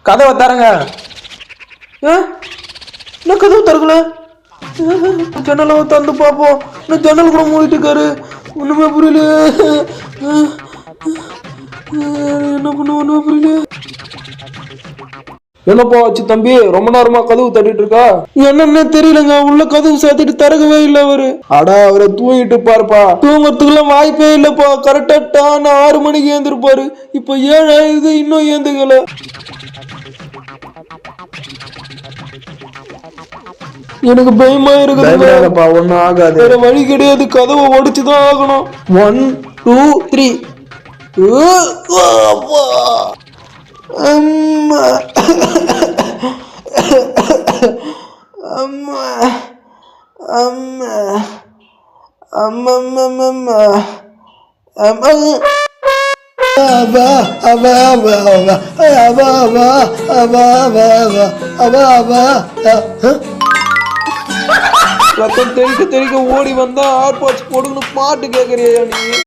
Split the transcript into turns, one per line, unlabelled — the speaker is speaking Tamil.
கதவை தரங்க. என்ன கதவு திறக்கல? ஜன்னலை திறந்து பார்ப்போம். இன்னும் ஜன்னல் கூட மூடிட்டு இருக்காரு. ஒண்ணுமே புரியல. என்ன பண்ணுவோம் புரியல. என்னப்பா ஆச்சு தம்பி? ரொம்ப நேரமா கதவு தட்டிட்டு இருக்கா? என்னன்னு தெரியலங்க. உள்ள கதவு சாத்திட்டு திறக்கவே இல்லை அவரு. அடா அவரை தூங்கிட்டு பாருப்பா. தூங்கறதுக்குலாம் வாய்ப்பே இல்லப்பா. கரெக்டா 6 மணிக்கு ஏந்திருப்பாரு. இப்ப 7 ஆயுது, இன்னும் ஏந்துக்கல. எனக்கு பயமா இருக்குதுப்பா. ஒன்னும் ஆகாது. வேற வழி கிடையாது. கதவை உடைச்சுதான் ஆகணும். 1 2 3. அம்மா அம்மா அம்மா அம்மா அம்மா அம்மா ரத்தம் தெளிக்க தெளிக்க ஓடி வந்தா ஆர்பாட்ஸ் போடுன்னு பாட்டு கேட்கறியா நீ?